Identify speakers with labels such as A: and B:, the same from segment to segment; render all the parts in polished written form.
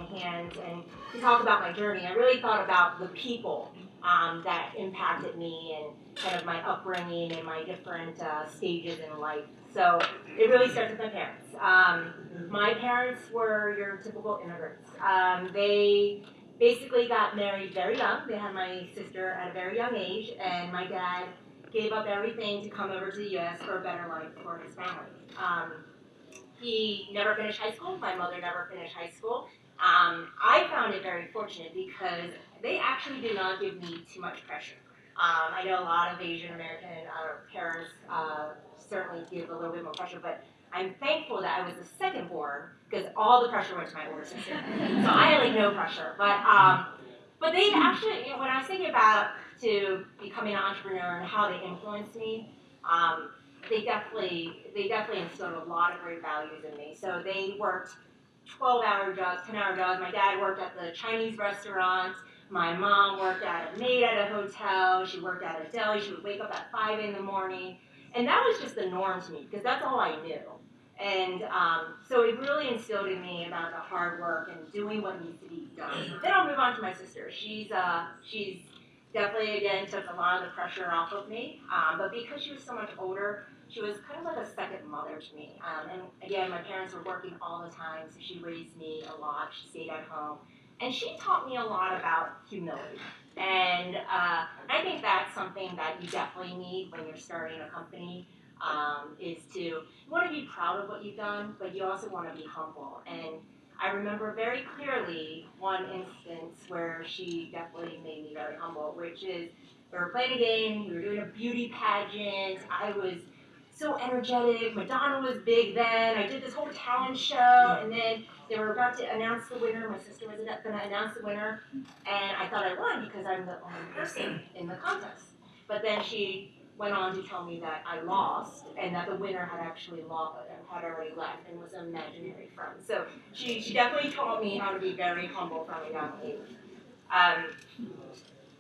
A: hands and to talk about my journey. I really thought about the people that impacted me and kind of my upbringing and my different stages in life. So it really starts with my parents. My parents were your typical immigrants. They basically got married very young. They had my sister at a very young age, and my dad gave up everything to come over to the U.S. for a better life for his family. He never finished high school. My mother never finished high school. I found it very fortunate because they actually did not give me too much pressure. I know a lot of Asian American parents certainly give a little bit more pressure, but I'm thankful that I was the second born because all the pressure went to my older sister. So I had like no pressure. But they actually, you know, when I was thinking about to becoming an entrepreneur and how they influenced me, they definitely instilled a lot of great values in me. So they worked 12-hour jobs, 10-hour jobs. My dad worked at the Chinese restaurant. My mom worked at a maid at a hotel. She worked at a deli. She would wake up at 5 in the morning. And that was just the norm to me because that's all I knew. And so it really instilled in me about the hard work and doing what needs to be done. Then I'll move on to my sister. She's definitely, again, took a lot of the pressure off of me. But because she was so much older, she was kind of like a second mother to me. And again, my parents were working all the time, so she raised me a lot. She stayed at home. And she taught me a lot about humility. And I think that's something that you definitely need when you're starting a company, is you want to be proud of what you've done, but you also want to be humble. And I remember very clearly one instance where she definitely made me very humble, which is we were playing a game, we were doing a beauty pageant, I was so energetic, Madonna was big then, I did this whole talent show, and then they were about to announce the winner, my sister was going to announce the winner, and I thought I won because I'm the only person in the contest. But then she went on to tell me that I lost and that the winner had actually had already left and was an imaginary friend. So she definitely taught me how to be very humble from a young age.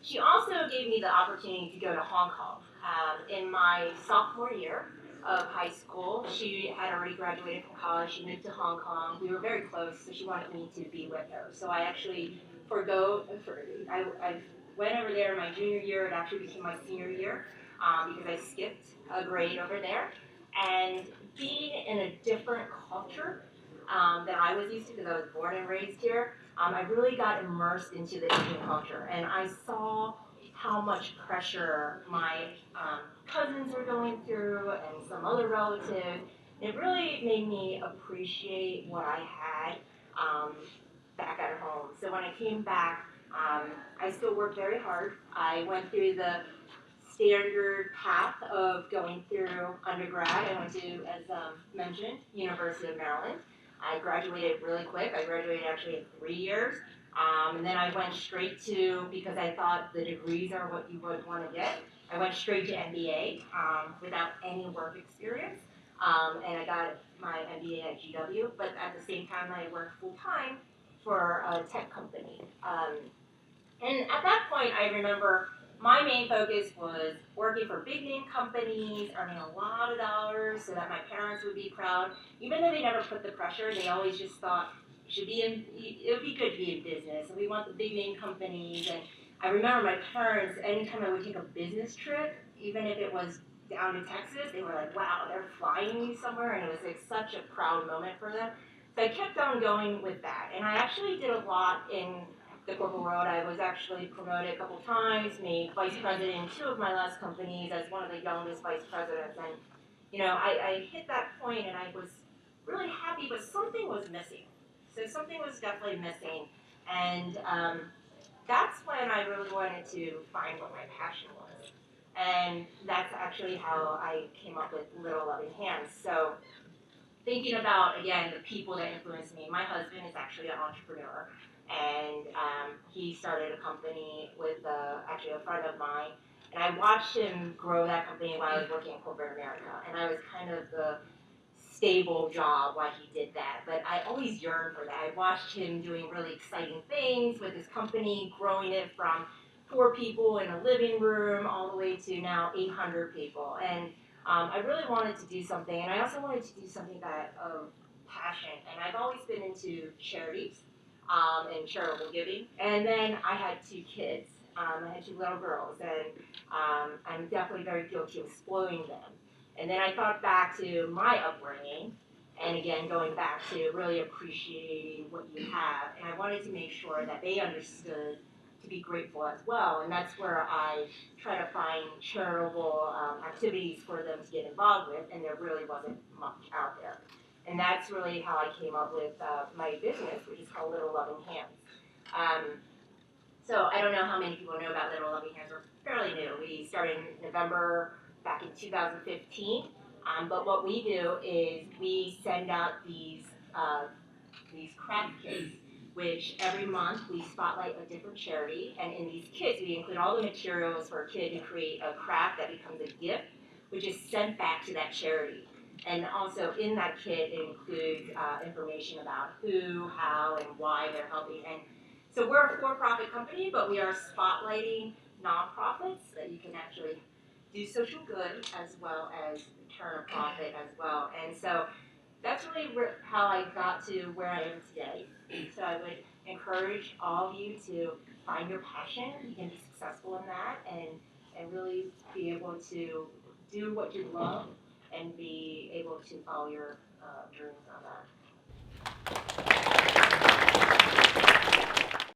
A: She also gave me the opportunity to go to Hong Kong. In my sophomore year of high school, she had already graduated from college. She moved to Hong Kong. We were very close, so she wanted me to be with her. So I actually I went over there my junior year. It actually became my senior year because I skipped a grade over there. And being in a different culture than I was used to because I was born and raised here, I really got immersed into the Asian culture. And I saw how much pressure my cousins were going through and some other relatives. It really made me appreciate what I had back at home. So when I came back, I still worked very hard. I went through the standard path of going through undergrad. I went to, as mentioned, University of Maryland. I graduated really quick. I graduated actually in 3 years. And then I went straight to, because I thought the degrees are what you would want to get, I went straight to MBA without any work experience. And I got my MBA at GW, but at the same time I worked full-time for a tech company. And at that point I remember my main focus was working for big name companies, earning a lot of dollars so that my parents would be proud. Even though they never put the pressure, they always just thought it would be good to be in business, and we want the big name companies. And I remember my parents, anytime I would take a business trip, even if it was down to Texas, they were like, wow, they're flying me somewhere, and it was like such a proud moment for them. So I kept on going with that, and I actually did a lot in the corporate world. I was actually promoted a couple times, made vice president in 2 of my last companies as one of the youngest vice presidents. And you know, I hit that point and I was really happy, but something was missing. So something was definitely missing. And that's when I really wanted to find what my passion was. And that's actually how I came up with Little Loving Hands. So thinking about, again, the people that influenced me, my husband is actually an entrepreneur. And he started a company with actually a friend of mine. And I watched him grow that company while I was working in corporate America. And I was kind of the stable job while he did that. But I always yearned for that. I watched him doing really exciting things with his company, growing it from 4 people in a living room all the way to now 800 people. And I really wanted to do something. And I also wanted to do something that of passion. And I've always been into charities. and charitable giving. And then I had two kids. I had two little girls, and I'm definitely very guilty of spoiling them. And then I thought back to my upbringing, and again, going back to really appreciating what you have. And I wanted to make sure that they understood to be grateful as well. And that's where I try to find charitable activities for them to get involved with, and there really wasn't much out there. And that's really how I came up with my business, which is called Little Loving Hands. Um, so I don't know how many people know about Little Loving Hands. We're fairly new. We started in November back in 2015. But what we do is we send out these craft kits, which every month we spotlight a different charity. And in these kits, we include all the materials for a kid to create a craft that becomes a gift, which is sent back to that charity. And also in that kit, it includes information about who, how, and why they're helping. And so we're a for-profit company, but we are spotlighting nonprofits that you can actually do social good as well as turn a profit as well. And so that's really how I got to where I am today. So I would encourage all of you to find your passion. You can be successful in that and really be able to do what you love and be able to follow your dreams on that.